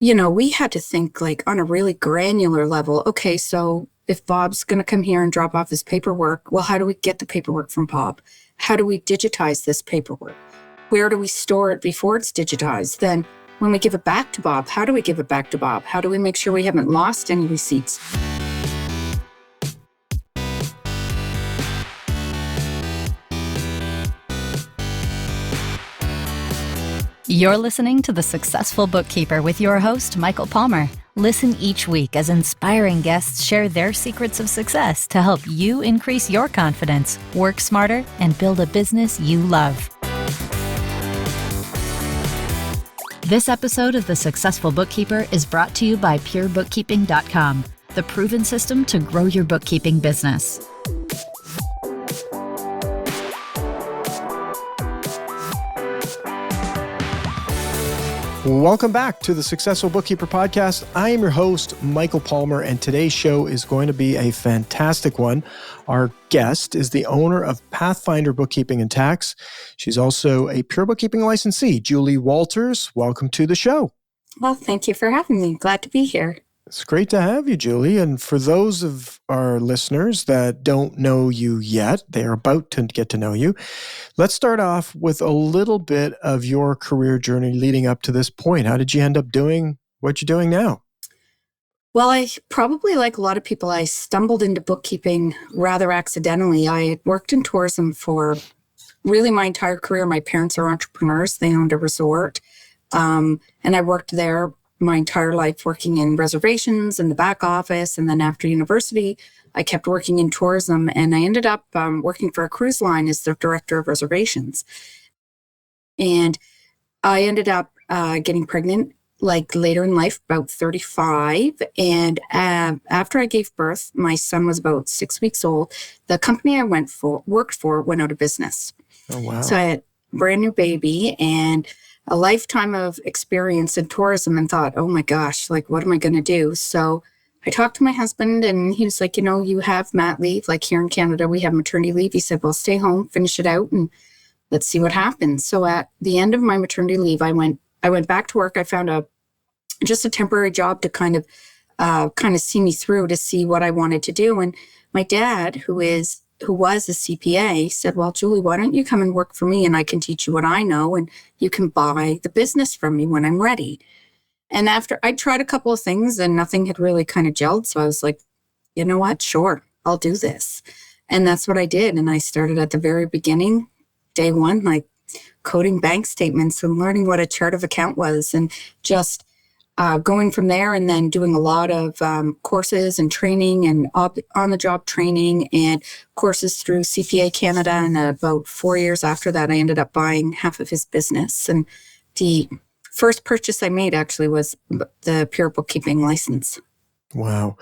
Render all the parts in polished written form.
We had to think like on a really granular level. Okay, so if Bob's going to come here and drop off his paperwork, well, how do we get the paperwork from Bob? How do we digitize this paperwork? Where do we store it before it's digitized? Then when we give it back to Bob, how do we give it back to Bob? How do we make sure we haven't lost any receipts? You're listening to The Successful Bookkeeper with your host, Michael Palmer. Listen each week as inspiring guests share their secrets of success to help you increase your confidence, work smarter, and build a business you love. This episode of The Successful Bookkeeper is brought to you by PureBookkeeping.com, the proven system to grow your bookkeeping business. Welcome back to the Successful Bookkeeper Podcast. I am your host, Michael Palmer, and today's show is going to be a fantastic one. Our guest is the owner of Pathfinder Bookkeeping and Tax. She's also a Pure Bookkeeping licensee, Julie Walters. Welcome to the show. Well, thank you for having me. Glad to be here. It's great to have you, Julie. And for those of our listeners that don't know you yet, they're about to get to know you. Let's start off with a little bit of your career journey leading up to this point. How did you end up doing what you're doing now? Well, I probably, like a lot of people, I stumbled into bookkeeping rather accidentally. I had worked in tourism for really my entire career. My parents are entrepreneurs. They owned a resort. And I worked there my entire life, working in reservations in the back office. And then after university, I kept working in tourism, and I ended up working for a cruise line as the director of reservations. And I ended up getting pregnant like later in life, about 35. And after I gave birth, my son was about 6 weeks old. The company I worked for went out of business. Oh, wow. So I had a brand new baby and a lifetime of experience in tourism, and thought, oh my gosh, like, what am I going to do? So I talked to my husband, and he was like, you have mat leave. Like here in Canada, we have maternity leave. He said, well, stay home, finish it out, and let's see what happens. So at the end of my maternity leave, I went back to work. I found just a temporary job to kind of see me through, to see what I wanted to do. And my dad, who was a CPA, said, well, Julie, why don't you come and work for me, and I can teach you what I know, and you can buy the business from me when I'm ready. And after I tried a couple of things and nothing had really kind of gelled. So I was like, you know what? Sure, I'll do this. And that's what I did. And I started at the very beginning, day one, like coding bank statements and learning what a chart of account was, and just going from there, and then doing a lot of courses and training and on-the-job training and courses through CPA Canada. And about 4 years after that, I ended up buying half of his business. And the first purchase I made actually was the Pure Bookkeeping license. Wow.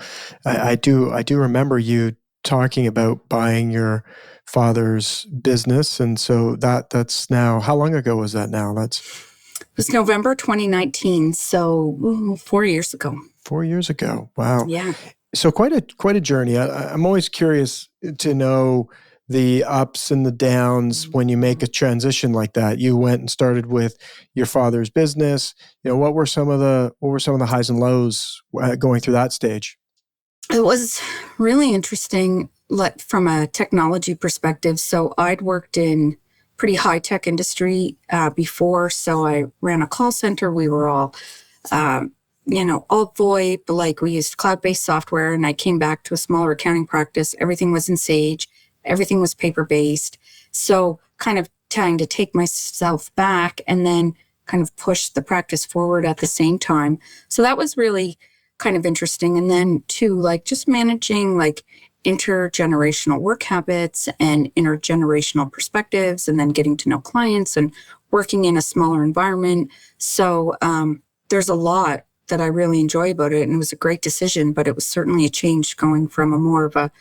I do remember you talking about buying your father's business. And so that's now, how long ago was that now? It was November 2019, so 4 years ago. 4 years ago. Wow. Yeah. So quite a journey. I'm always curious to know the ups and the downs when you make a transition like that. You went and started with your father's business. What were some of the highs and lows going through that stage? It was really interesting from a technology perspective. So I'd worked in pretty high-tech industry before. So I ran a call center. We were all, all VoIP, like we used cloud-based software. And I came back to a smaller accounting practice. Everything was in Sage. Everything was paper-based. So kind of trying to take myself back and then kind of push the practice forward at the same time. So that was really kind of interesting. And then too, like just managing like intergenerational work habits and intergenerational perspectives, and then getting to know clients and working in a smaller environment. So there's a lot that I really enjoy about it. And it was a great decision, but it was certainly a change going from a more of a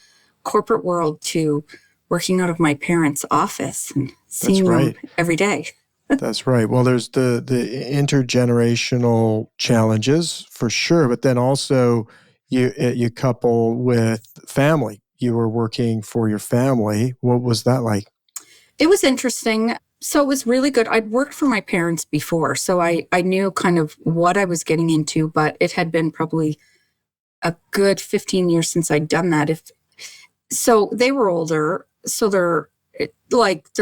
corporate world to working out of my parents' office and seeing them every day. That's right. Well, there's the intergenerational challenges for sure, but then also you couple with family. You were working for your family. What was that like? It was interesting. So it was really good. I'd worked for my parents before, so I knew kind of what I was getting into, but it had been probably a good 15 years since I'd done that. So they were older, so their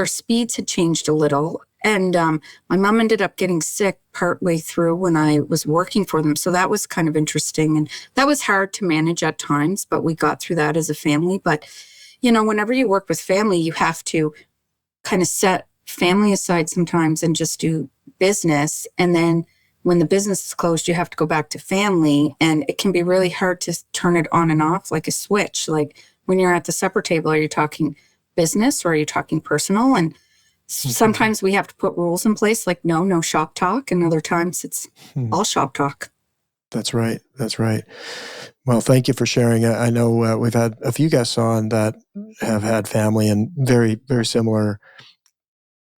speeds had changed a little. And my mom ended up getting sick partway through when I was working for them. So that was kind of interesting. And that was hard to manage at times, but we got through that as a family. But, whenever you work with family, you have to kind of set family aside sometimes and just do business. And then when the business is closed, you have to go back to family. And it can be really hard to turn it on and off like a switch. Like when you're at the supper table, are you talking business or are you talking personal? And sometimes we have to put rules in place, like no shop talk. And other times it's all shop talk. That's right. That's right. Well, thank you for sharing. I know we've had a few guests on that have had family and very, very similar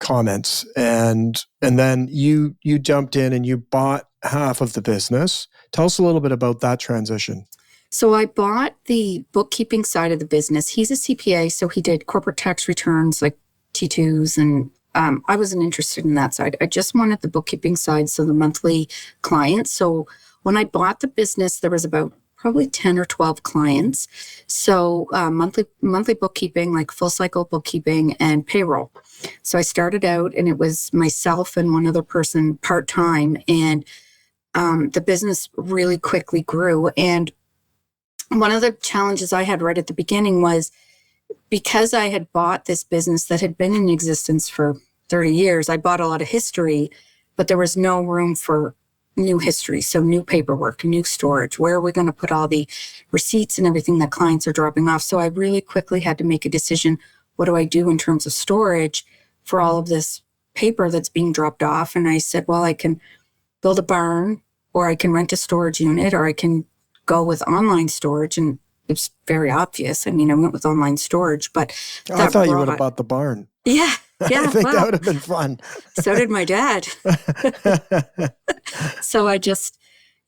comments. And then you jumped in and you bought half of the business. Tell us a little bit about that transition. So I bought the bookkeeping side of the business. He's a CPA, so he did corporate tax returns like T2s, and I wasn't interested in that side. I just wanted the bookkeeping side, so the monthly clients. So when I bought the business, there was about probably 10 or 12 clients. So monthly bookkeeping, like full cycle bookkeeping and payroll. So I started out and it was myself and one other person part-time, and the business really quickly grew. And one of the challenges I had right at the beginning was because I had bought this business that had been in existence for 30 years, I bought a lot of history, but there was no room for new history. So new paperwork, new storage, where are we going to put all the receipts and everything that clients are dropping off? So I really quickly had to make a decision. What do I do in terms of storage for all of this paper that's being dropped off? And I said, well, I can build a barn, or I can rent a storage unit, or I can go with online storage. And it's very obvious. I mean, I went with online storage, but I thought you would have bought the barn. Yeah. I think that would have been fun. So did my dad. So I just,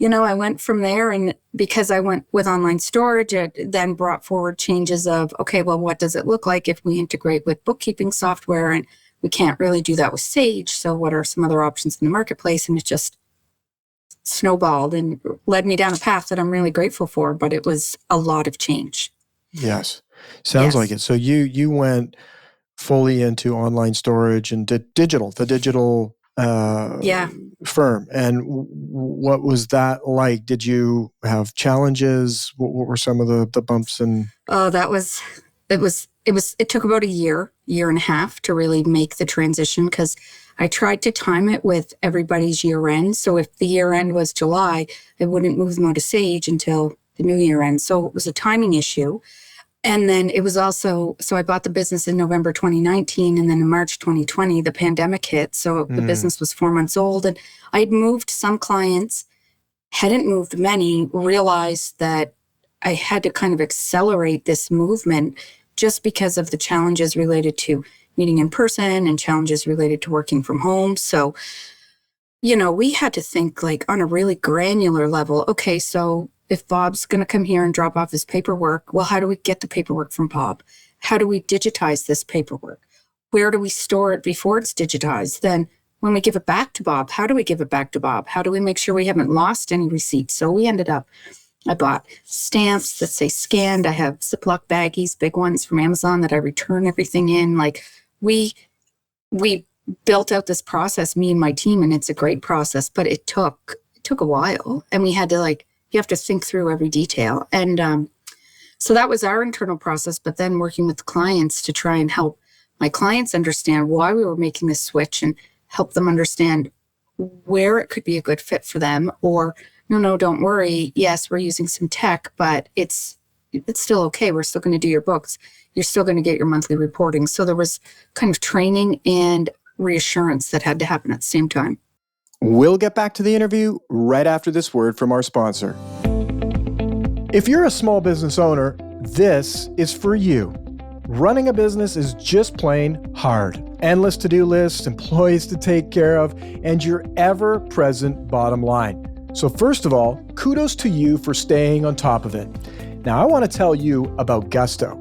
I went from there. And because I went with online storage, it then brought forward changes of, okay, well, what does it look like if we integrate with bookkeeping software? And we can't really do that with Sage. So what are some other options in the marketplace? And it just snowballed and led me down a path that I'm really grateful for, but it was a lot of change. Yes. Sounds like it. So you went fully into online storage and the digital firm. And what was that like? Did you have challenges? What were some of the bumps and? Oh, it took about a year and a half to really make the transition, because I tried to time it with everybody's year end. So if the year end was July, I wouldn't move them out to Sage until the new year end. So it was a timing issue. And then it was also, so I bought the business in November 2019, and then in March 2020, the pandemic hit. So the business was 4 months old, and I'd moved some clients, hadn't moved many, realized that I had to kind of accelerate this movement just because of the challenges related to meeting in person and challenges related to working from home. So, we had to think like on a really granular level. Okay, so if Bob's going to come here and drop off his paperwork, well, how do we get the paperwork from Bob? How do we digitize this paperwork? Where do we store it before it's digitized? Then when we give it back to Bob, how do we give it back to Bob? How do we make sure we haven't lost any receipts? So I bought stamps that say scanned. I have Ziploc baggies, big ones from Amazon that I return everything in. Like we built out this process, me and my team, and it's a great process, but it took a while, and we had to you have to think through every detail. And so that was our internal process, but then working with clients to try and help my clients understand why we were making this switch and help them understand where it could be a good fit for them, or no, don't worry. Yes, we're using some tech, but it's still okay. We're still going to do your books. You're still going to get your monthly reporting. So there was kind of training and reassurance that had to happen at the same time. We'll get back to the interview right after this word from our sponsor. If you're a small business owner, this is for you. Running a business is just plain hard. Endless to-do lists, employees to take care of, and your ever-present bottom line. So first of all, kudos to you for staying on top of it. Now I want to tell you about Gusto.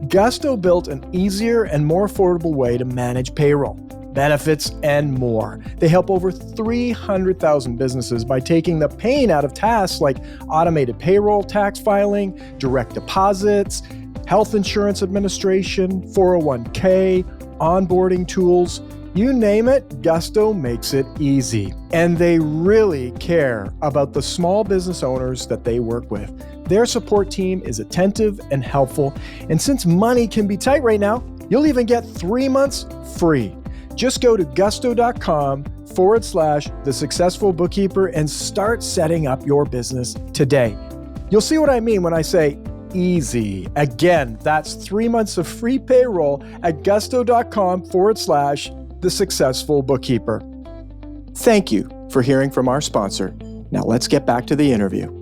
Gusto built an easier and more affordable way to manage payroll. benefits, and more. They help over 300,000 businesses by taking the pain out of tasks like automated payroll, tax filing, direct deposits, health insurance administration, 401k, onboarding tools. You name it, Gusto makes it easy. And they really care about the small business owners that they work with. Their support team is attentive and helpful. And since money can be tight right now, you'll even get 3 months free. Just go to gusto.com/The Successful Bookkeeper and start setting up your business today. You'll see what I mean when I say easy. Again, that's 3 months of free payroll at gusto.com/The Successful Bookkeeper. Thank you for hearing from our sponsor. Now let's get back to the interview.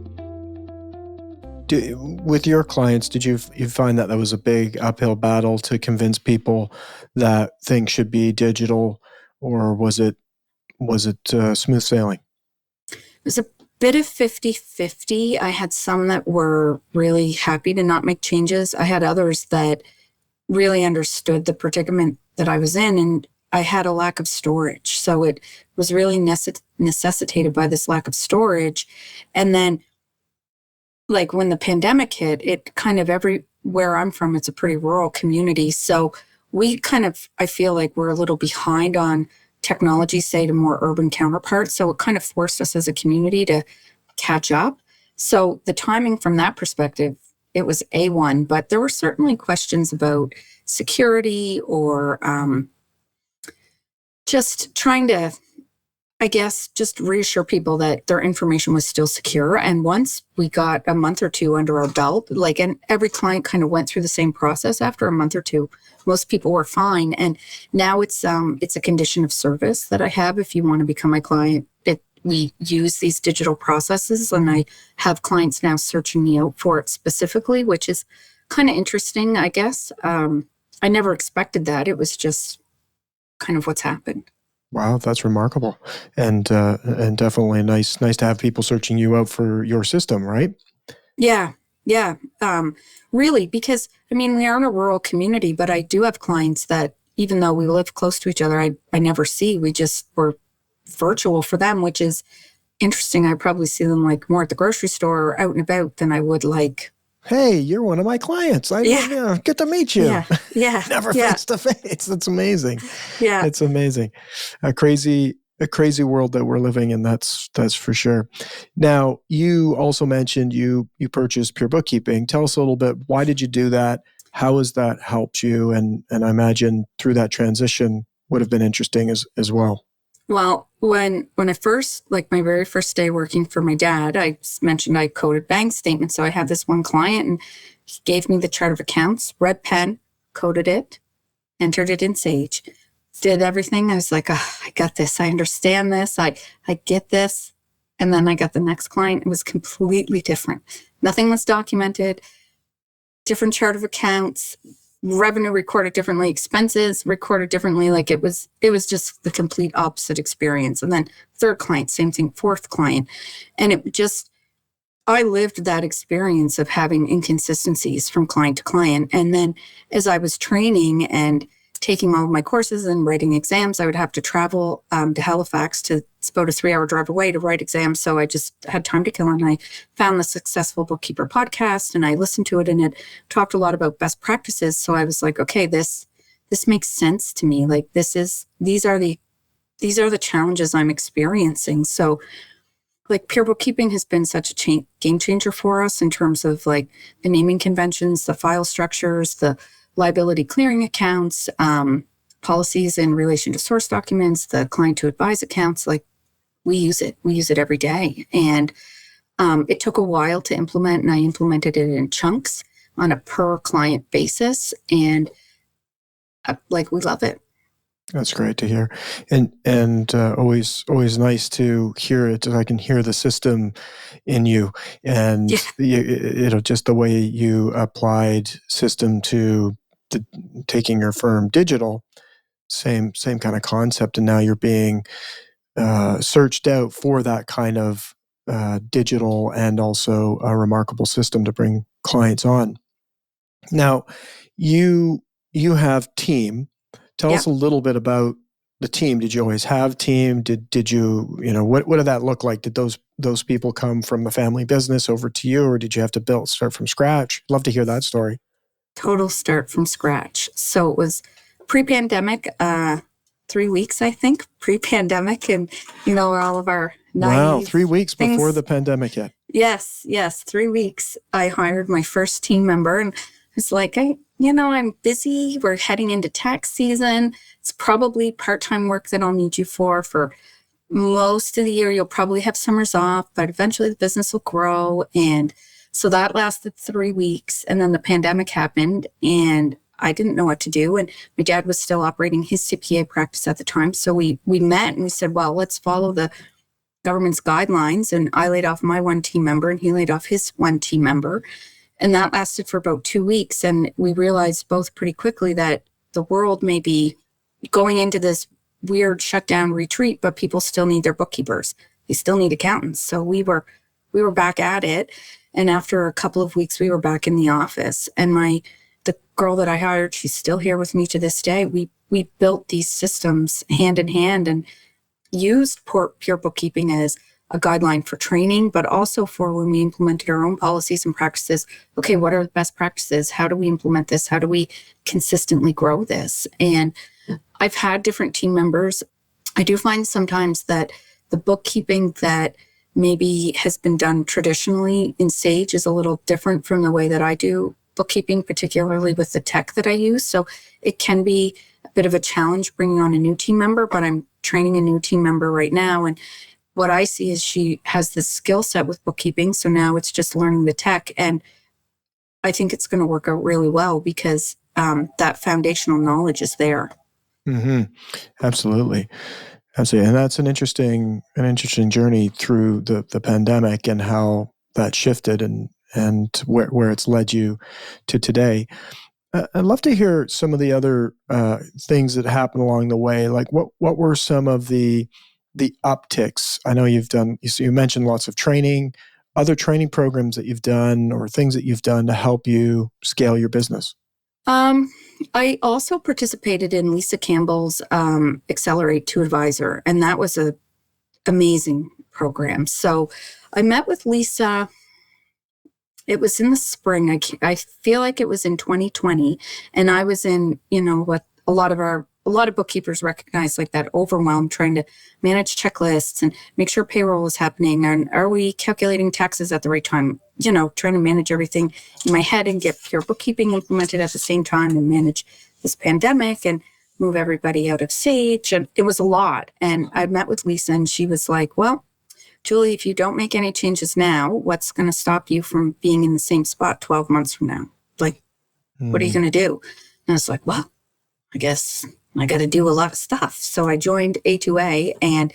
With your clients, did you find that was a big uphill battle to convince people that things should be digital, or was it smooth sailing? It was a bit of 50-50. I had some that were really happy to not make changes. I had others that really understood the predicament that I was in, and I had a lack of storage. So it was really necessitated by this lack of storage. And then, like when the pandemic hit, it kind of everywhere I'm from, it's a pretty rural community. So we I feel like we're a little behind on technology, say, to more urban counterparts. So it kind of forced us as a community to catch up. So the timing from that perspective, it was A1, but there were certainly questions about security or just trying to, I guess, just reassure people that their information was still secure. And once we got a month or two under our belt, and every client kind of went through the same process after a month or two, most people were fine. And now it's a condition of service that I have. If you want to become my client, we use these digital processes, and I have clients now searching me out for it specifically, which is kind of interesting, I guess. I never expected that. It was just kind of what's happened. Wow, that's remarkable, and definitely nice to have people searching you out for your system, right? Yeah. Really, because we are in a rural community, but I do have clients that, even though we live close to each other, I never see. We're virtual for them, which is interesting. I probably see them more at the grocery store or out and about than I would hey, you're one of my clients. Get to meet you. Yeah. Never face to face. That's amazing. Yeah. It's amazing. A crazy world that we're living in. That's for sure. Now, you also mentioned you purchased Pure Bookkeeping. Tell us a little bit. Why did you do that? How has that helped you? And I imagine through that transition would have been interesting as well. Well, when I first, my very first day working for my dad, I mentioned I coded bank statements. So I had this one client, and he gave me the chart of accounts, red pen, coded it, entered it in Sage, did everything. I was like, I got this. I understand this. I get this. And then I got the next client. It was completely different. Nothing was documented, different chart of accounts, revenue recorded differently, expenses recorded differently. It was just the complete opposite experience. And then third client, same thing, fourth client. And I lived that experience of having inconsistencies from client to client. And then as I was training and taking all of my courses and writing exams, I would have to travel to Halifax. It's about a 3-hour drive away to write exams. So I just had time to kill. And I found the Successful Bookkeeper podcast, and I listened to it, and it talked a lot about best practices. So I was like, okay, this makes sense to me. These are the challenges I'm experiencing. So Pure Bookkeeping has been such a game changer for us in terms of the naming conventions, the file structures, the liability clearing accounts, policies in relation to source documents, the client to advise accounts. We use it every day. And it took a while to implement, and I implemented it in chunks on a per client basis. And we love it. That's great to hear, and always nice to hear it. I can hear the system in you, and just the way you applied system to taking your firm digital, same kind of concept, and now you're being searched out for that kind of digital and also a remarkable system to bring clients on. Now, you have team. Tell us a little bit about the team? Did you always have team? Did you, what did that look like? Did those people come from the family business over to you, or did you have to start from scratch? Love to hear that story. Total start from scratch. So it was pre-pandemic, 3 weeks, I think, pre-pandemic, and all of our Wow, 3 weeks things. Before the pandemic hit. Yes, 3 weeks. I hired my first team member, and it's like, I'm busy. We're heading into tax season. It's probably part-time work that I'll need you for most of the year. You'll probably have summers off, but eventually the business will grow. And so that lasted 3 weeks. And then the pandemic happened, and I didn't know what to do. And my dad was still operating his CPA practice at the time. So we met and we said, well, let's follow the government's guidelines. And I laid off my one team member and he laid off his one team member. And that lasted for about 2 weeks. And we realized both pretty quickly that the world may be going into this weird shutdown retreat, but people still need their bookkeepers. They still need accountants. So we were back at it. And after a couple of weeks, we were back in the office. And the girl that I hired, she's still here with me to this day. We built these systems hand in hand and used pure bookkeeping as a guideline for training, but also for when we implemented our own policies and practices. Okay, what are the best practices? How do we implement this? How do we consistently grow this? And I've had different team members. I do find sometimes that the bookkeeping that maybe has been done traditionally in Sage is a little different from the way that I do bookkeeping, particularly with the tech that I use. So it can be a bit of a challenge bringing on a new team member, but I'm training a new team member right now. And what I see is she has this skill set with bookkeeping. So now it's just learning the tech. And I think it's going to work out really well because that foundational knowledge is there. Mm-hmm. Absolutely. And that's an interesting journey through the pandemic and how that shifted and where it's led you to today. I'd love to hear some of the other things that happened along the way. Like what were some of the upticks? I know you mentioned lots of training, other training programs that you've done or things that you've done to help you scale your business. I also participated in Lisa Campbell's Accelerate to Advisor, and that was an amazing program. So I met with Lisa. It was in the spring. I feel like it was in 2020, and I was in, what a lot of bookkeepers recognize, like that overwhelm, trying to manage checklists and make sure payroll is happening. And are we calculating taxes at the right time? Trying to manage everything in my head and get pure bookkeeping implemented at the same time and manage this pandemic and move everybody out of Sage. And it was a lot. And I met with Lisa and she was like, well, Julie, if you don't make any changes now, what's going to stop you from being in the same spot 12 months from now? Like, what are you going to do? And I was like, well, I guess I got to do a lot of stuff. So I joined A2A, and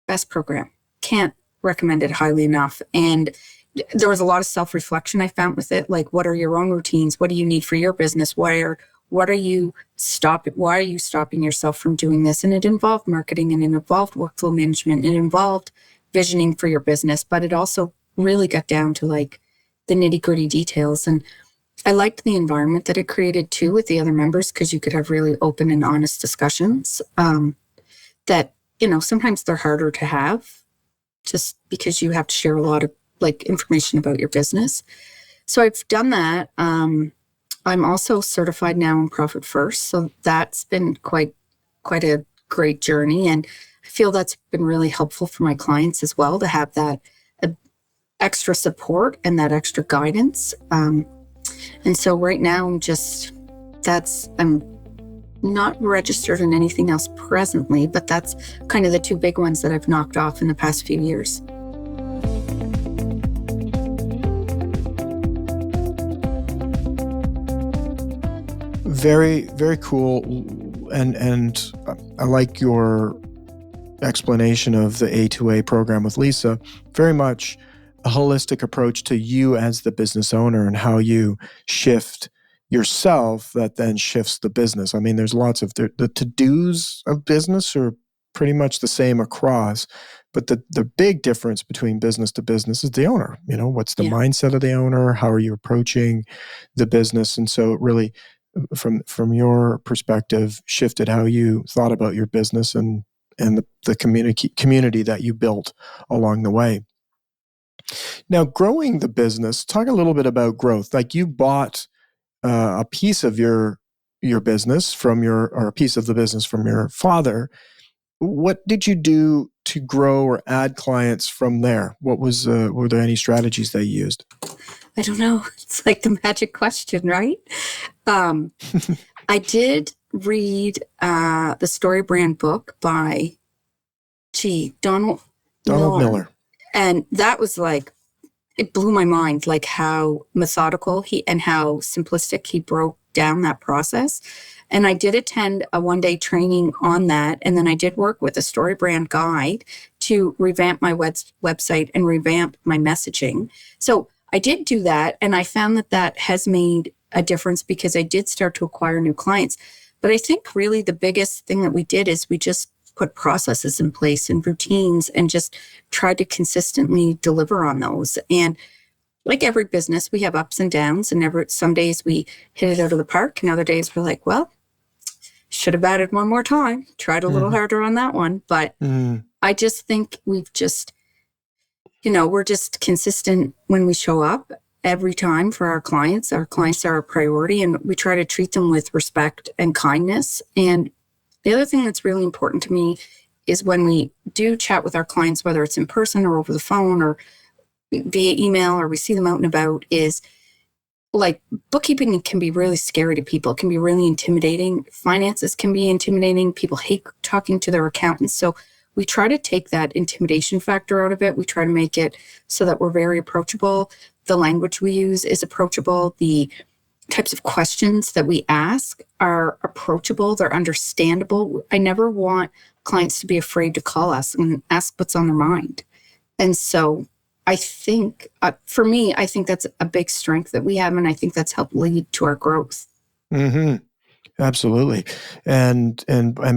best program. Can't recommend it highly enough. And there was a lot of self-reflection I found with it. Like, what are your own routines? What do you need for your business? Why are you stopping yourself from doing this? And it involved marketing, and it involved workflow management. It involved visioning for your business, but it also really got down to like the nitty-gritty details. And I liked the environment that it created too with the other members, because you could have really open and honest discussions that, sometimes they're harder to have just because you have to share a lot of like information about your business. So I've done that. I'm also certified now in Profit First. So that's been quite a great journey. And I feel that's been really helpful for my clients as well, to have that extra support and that extra guidance. And so right now I'm not registered in anything else presently, but that's kind of the two big ones that I've knocked off in the past few years. Very, very cool. And I like your explanation of the A2A program with Lisa. Very much a holistic approach to you as the business owner and how you shift yourself that then shifts the business. I mean, there's lots of the to-dos of business are pretty much the same across, but the big difference between business to business is the owner. What's the mindset of the owner? How are you approaching the business? And so it really from your perspective, shifted how you thought about your business and the community that you built along the way. Now, growing the business, talk a little bit about growth. Like you bought a piece of your business or a piece of the business from your father. What did you do to grow or add clients from there? Were there any strategies that you used? I don't know. It's like the magic question, right? I did read the Story Brand book by Donald Miller. And that was like, it blew my mind, like how methodical and how simplistic he broke down that process. And I did attend a one-day training on that. And then I did work with a Story Brand guide to revamp my website and revamp my messaging. So I did do that. And I found that has made a difference because I did start to acquire new clients. But I think really the biggest thing that we did is we just put processes in place and routines and just tried to consistently deliver on those. And like every business, we have ups and downs, and some days we hit it out of the park, and other days we're like, well, should have added one more time, tried a little harder on that one. But I just think we're just consistent when we show up every time for our clients. Our clients are a priority, and we try to treat them with respect and kindness. And the other thing that's really important to me is when we do chat with our clients, whether it's in person or over the phone or via email, or we see them out and about, is like bookkeeping can be really scary to people. It can be really intimidating. Finances can be intimidating. People hate talking to their accountants. So we try to take that intimidation factor out of it. We try to make it so that we're very approachable. The language we use is approachable. The types of questions that we ask are approachable. They're understandable. I never want clients to be afraid to call us and ask what's on their mind. And so I think, for me, I think that's a big strength that we have, and I think that's helped lead to our growth. Mm-hmm. Absolutely. And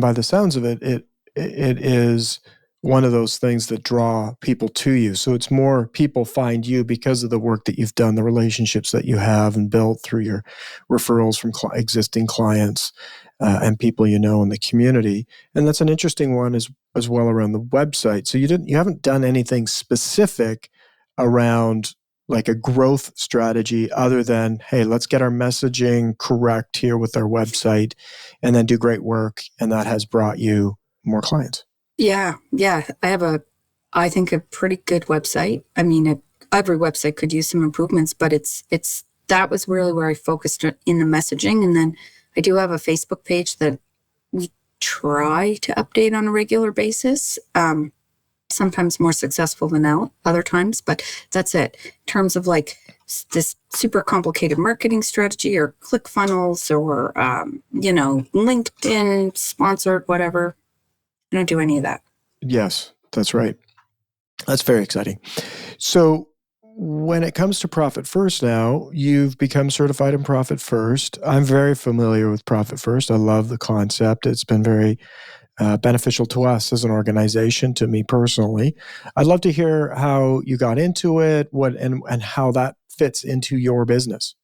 by the sounds of it, it is one of those things that draw people to you. So it's more people find you because of the work that you've done, the relationships that you have and built through your referrals from existing clients and people you know in the community. And that's an interesting one as well around the website. So you haven't done anything specific around like a growth strategy other than, hey, let's get our messaging correct here with our website and then do great work. And that has brought you more clients. Yeah. I have I think a pretty good website. I mean, every website could use some improvements, but that was really where I focused in the messaging. And then I do have a Facebook page that we try to update on a regular basis. Sometimes more successful than other times, but that's it. In terms of like this super complicated marketing strategy or ClickFunnels or, LinkedIn sponsored, whatever. I don't do any of that. Yes, that's right. That's very exciting. So when it comes to Profit First now, you've become certified in Profit First. I'm very familiar with Profit First. I love the concept. It's been very beneficial to us as an organization, to me personally. I'd love to hear how you got into it, and how that fits into your business.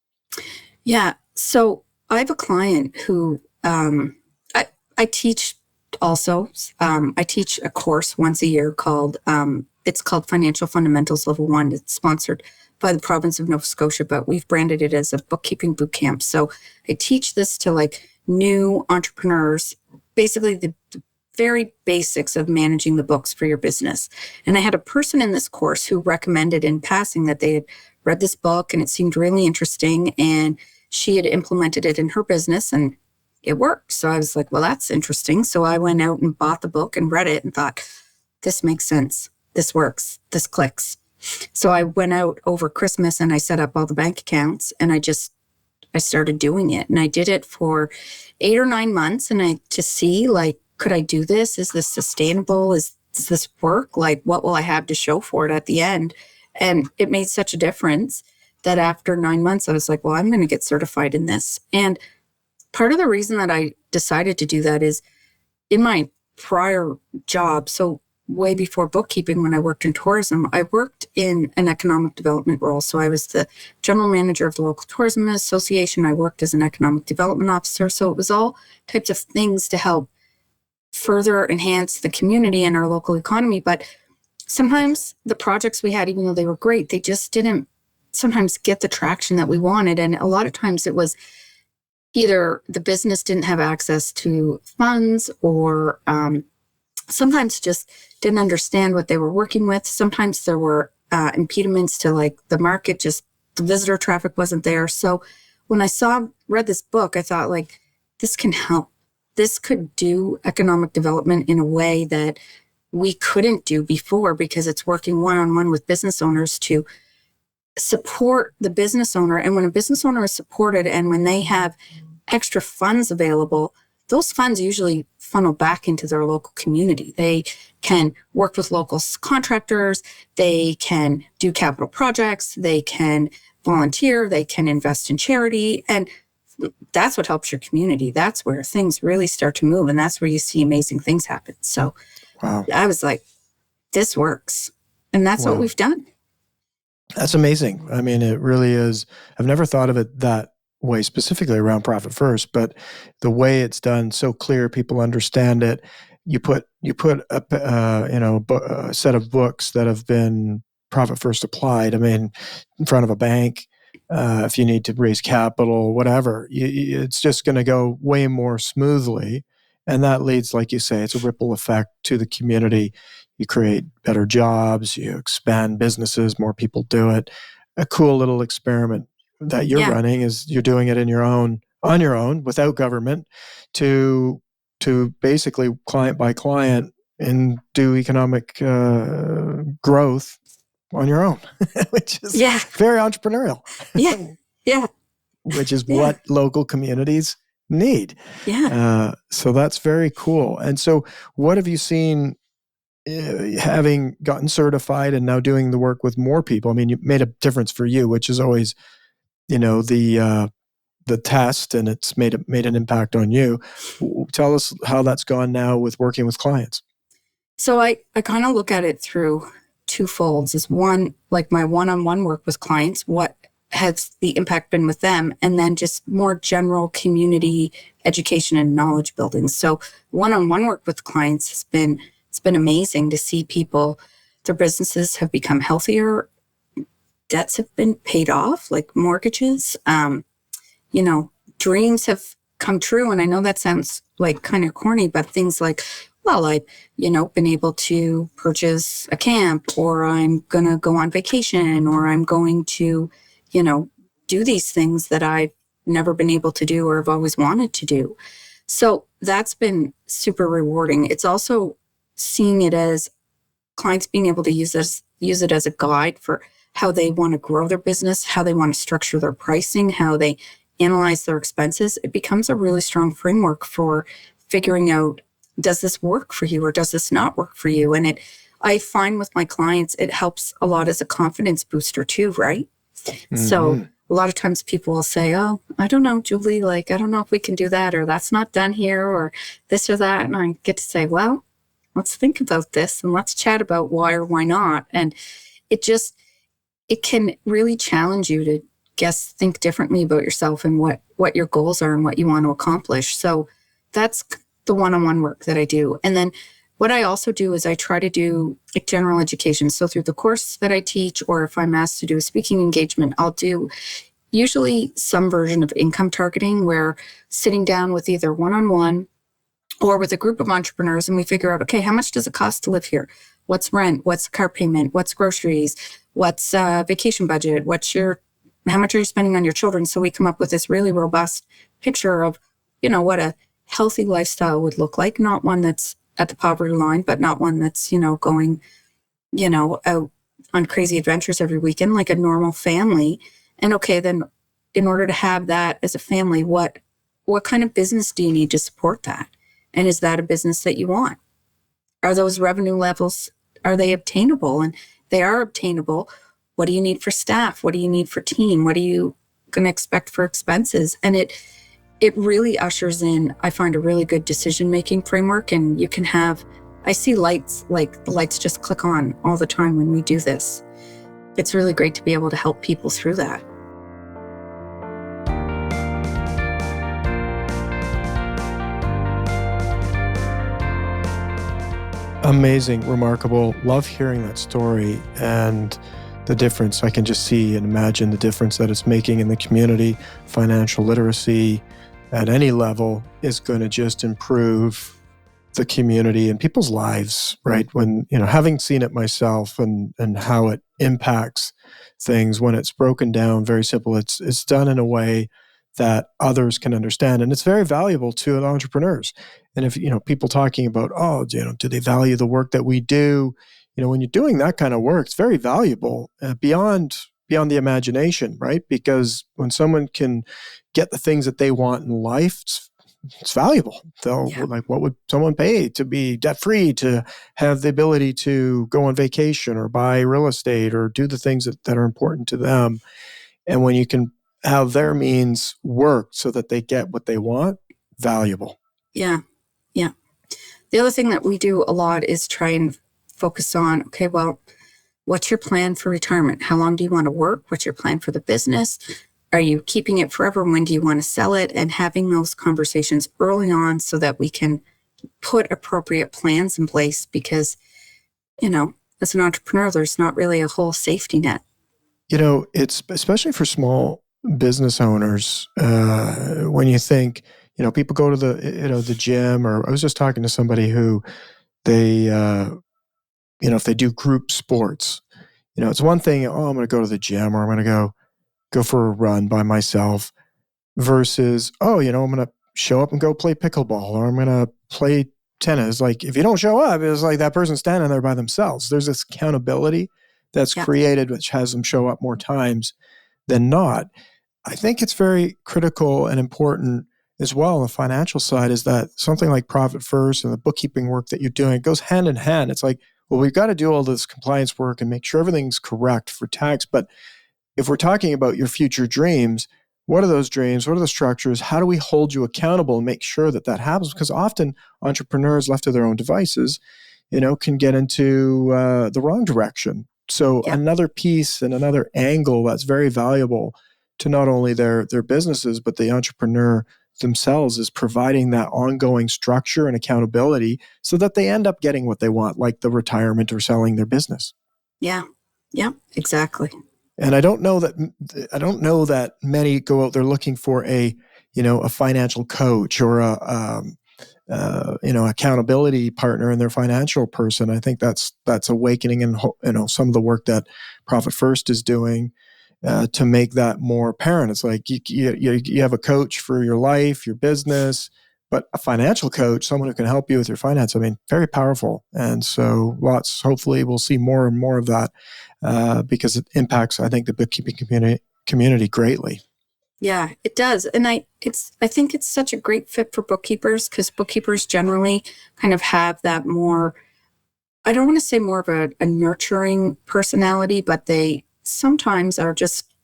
Yeah. So I have a client who I teach also. I teach a course once a year called Financial Fundamentals Level 1. It's sponsored by the province of Nova Scotia, but we've branded it as a bookkeeping boot camp. So I teach this to like new entrepreneurs, basically the very basics of managing the books for your business. And I had a person in this course who recommended in passing that they had read this book and it seemed really interesting, and she had implemented it in her business and it worked. So I was like, well, that's interesting. So I went out and bought the book and read it and thought, this makes sense. This works. This clicks. So I went out over Christmas and I set up all the bank accounts, and I started doing it. And I did it for 8 or 9 months, and to see, like, could I do this? Is this sustainable? Does this work? Like, what will I have to show for it at the end? And it made such a difference that after 9 months, I was like, well, I'm going to get certified in this. And part of the reason that I decided to do that is in my prior job. So way before bookkeeping, when I worked in tourism, I worked in an economic development role. So I was the general manager of the local tourism association. I worked as an economic development officer. So it was all types of things to help further enhance the community and our local economy. But sometimes the projects we had, even though they were great, they just didn't sometimes get the traction that we wanted. And a lot of times it was either the business didn't have access to funds, or sometimes just didn't understand what they were working with. Sometimes there were impediments to like the market, just the visitor traffic wasn't there. So when I read this book, I thought like, this can help. This could do economic development in a way that we couldn't do before, because it's working one-on-one with business owners to support the business owner. And when a business owner is supported and when they have extra funds available, those funds usually funnel back into their local community. They can work with local contractors. They can do capital projects. They can volunteer. They can invest in charity. And that's what helps your community. That's where things really start to move. And that's where you see amazing things happen. So wow. I was like, this works. And that's what we've done. That's amazing. I mean, it really is. I've never thought of it that way, specifically around Profit First, but the way it's done, so clear, people understand it. You put a set of books that have been Profit First applied. I mean, in front of a bank, if you need to raise capital, whatever, it's just going to go way more smoothly. And that leads, like you say, it's a ripple effect to the community. You create better jobs, you expand businesses, more people do it. A cool little experiment that you're running is you're doing it on your own, without government, to basically client by client and do economic growth on your own, which is very entrepreneurial. Yeah. Which is what local communities need. Yeah. So that's very cool. And so what have you seen, having gotten certified and now doing the work with more people? I mean, you made a difference for you, which is always, the test, and it's made an impact on you. Tell us how that's gone now with working with clients. So I kind of look at it through two folds. Is one, like my one-on-one work with clients, what has the impact been with them? And then just more general community education and knowledge building. So one-on-one work with clients it's been amazing to see people, their businesses have become healthier. Debts have been paid off, like mortgages. Dreams have come true. And I know that sounds like kind of corny, but things like, I've, been able to purchase a camp, or I'm going to go on vacation, or I'm going to, do these things that I've never been able to do or have always wanted to do. So that's been super rewarding. It's also seeing it as clients being able to use it as a guide for how they want to grow their business, how they want to structure their pricing, how they analyze their expenses. It becomes a really strong framework for figuring out, does this work for you or does this not work for you? And I find with my clients, it helps a lot as a confidence booster too, right? Mm-hmm. So a lot of times people will say, oh, I don't know, Julie, I don't know if we can do that, or that's not done here, or this or that. And I get to say, well, let's think about this and let's chat about why or why not. And it can really challenge you to think differently about yourself and what your goals are and what you want to accomplish. So that's the one-on-one work that I do. And then what I also do is I try to do general education. So through the course that I teach, or if I'm asked to do a speaking engagement, I'll do usually some version of income targeting, where sitting down with either one-on-one or with a group of entrepreneurs, and we figure out, okay, how much does it cost to live here? What's rent? What's car payment? What's groceries? What's vacation budget? How much are you spending on your children? So we come up with this really robust picture of, what a healthy lifestyle would look like. Not one that's at the poverty line, but not one that's, going, out on crazy adventures every weekend, like a normal family. And okay, then in order to have that as a family, what kind of business do you need to support that? And is that a business that you want? Are those revenue levels, are they obtainable? And they are obtainable. What do you need for staff? What do you need for team? What are you going to expect for expenses? And it really ushers in, I find, a really good decision-making framework. And you can have I see lights, like the lights just click on all the time when we do this. It's really great to be able to help people through that. Amazing, remarkable. Love hearing that story and the difference. I can just see and imagine the difference that it's making in the community. Financial literacy at any level is going to just improve the community and people's lives, right? When, having seen it myself and how it impacts things when it's broken down, very simple. It's done in a way that others can understand. And it's very valuable to entrepreneurs. And if, people talking about, do they value the work that we do? When you're doing that kind of work, it's very valuable beyond the imagination, right? Because when someone can get the things that they want in life, it's valuable. What would someone pay to be debt-free, to have the ability to go on vacation or buy real estate or do the things that are important to them? And when you can have their means work so that they get what they want, valuable. Yeah. Yeah. The other thing that we do a lot is try and focus on, okay, well, what's your plan for retirement? How long do you want to work? What's your plan for the business? Are you keeping it forever? When do you want to sell it? And having those conversations early on so that we can put appropriate plans in place, because, as an entrepreneur, there's not really a whole safety net. It's especially for small business owners, when you think, people go to the gym, or I was just talking to somebody who they, if they do group sports, it's one thing, I'm going to go to the gym, or I'm going to go for a run by myself, versus, I'm going to show up and go play pickleball, or I'm going to play tennis. Like, if you don't show up, it's like that person's standing there by themselves. There's this accountability that's created, which has them show up more times than not. I think it's very critical and important as well on the financial side, is that something like Profit First and the bookkeeping work that you're doing, it goes hand in hand. It's like, well, we've got to do all this compliance work and make sure everything's correct for tax. But if we're talking about your future dreams, what are those dreams? What are the structures? How do we hold you accountable and make sure that happens? Because often entrepreneurs left to their own devices, can get into the wrong direction. So another piece and another angle that's very valuable to not only their businesses, but the entrepreneur themselves, is providing that ongoing structure and accountability so that they end up getting what they want, like the retirement or selling their business. Yeah. Yeah, exactly. And I don't know that many go out there looking for a financial coach or accountability partner in their financial person. I think that's awakening, and some of the work that Profit First is doing to make that more apparent. It's like you have a coach for your life, your business, but a financial coach, someone who can help you with your finance. I mean, very powerful. And so hopefully we'll see more and more of that because it impacts, I think, the bookkeeping community greatly. Yeah, it does. And I think it's such a great fit for bookkeepers, because bookkeepers generally kind of have that more, I don't want to say more of a nurturing personality, but they sometimes are just,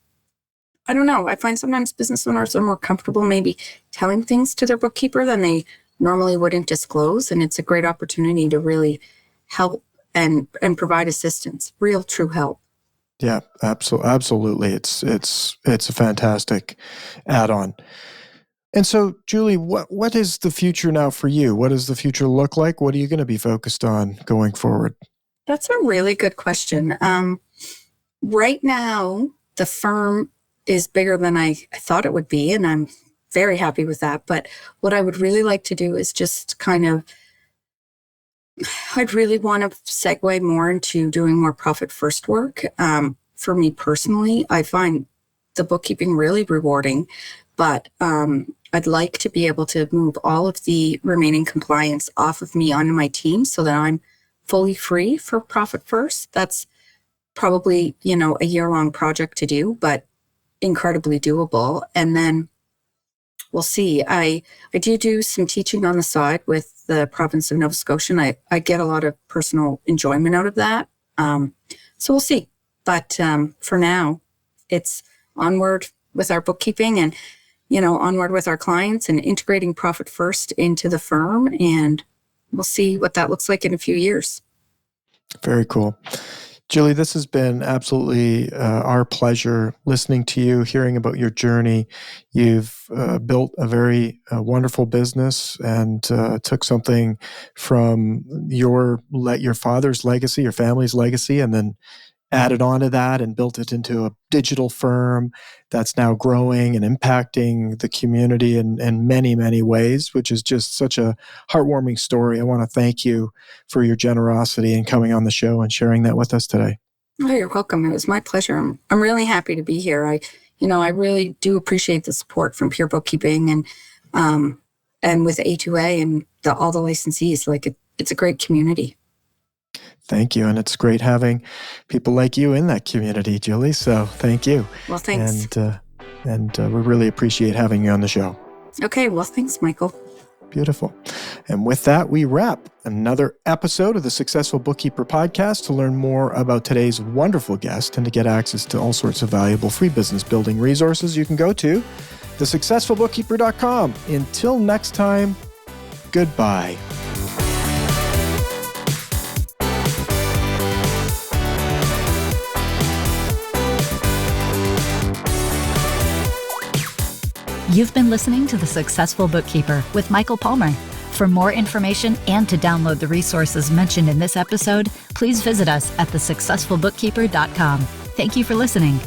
I don't know. I find sometimes business owners are more comfortable maybe telling things to their bookkeeper than they normally wouldn't disclose. And it's a great opportunity to really help and provide assistance, real true help. Yeah, absolutely. It's a fantastic add-on. And so, Julie, what is the future now for you? What does the future look like? What are you going to be focused on going forward? That's a really good question. Right now, the firm is bigger than I thought it would be, and I'm very happy with that. But what I would really like to do is just I'd really want to segue more into doing more Profit First work. For me personally, I find the bookkeeping really rewarding, but I'd like to be able to move all of the remaining compliance off of me onto my team so that I'm fully free for Profit First. That's probably, a year-long project to do, but incredibly doable. And then we'll see. I do some teaching on the side with the province of Nova Scotia, and I get a lot of personal enjoyment out of that. So we'll see. But for now, it's onward with our bookkeeping and, onward with our clients and integrating Profit First into the firm and we'll see what that looks like in a few years. Very cool. Julie, this has been absolutely our pleasure listening to you, hearing about your journey. You've built a very wonderful business and took something from your father's legacy, your family's legacy, and then added on to that and built it into a digital firm that's now growing and impacting the community in many, many ways, which is just such a heartwarming story. I want to thank you for your generosity and coming on the show and sharing that with us today. Oh, you're welcome. It was my pleasure. I'm really happy to be here. I really do appreciate the support from Pure Bookkeeping and with A2A and all the licensees. Like it's a great community. Thank you. And it's great having people like you in that community, Julie. So thank you. Well, thanks. And we really appreciate having you on the show. Okay. Well, thanks, Michael. Beautiful. And with that, we wrap another episode of the Successful Bookkeeper podcast. To learn more about today's wonderful guest and to get access to all sorts of valuable free business building resources, you can go to thesuccessfulbookkeeper.com. Until next time, goodbye. You've been listening to The Successful Bookkeeper with Michael Palmer. For more information and to download the resources mentioned in this episode, please visit us at thesuccessfulbookkeeper.com. Thank you for listening.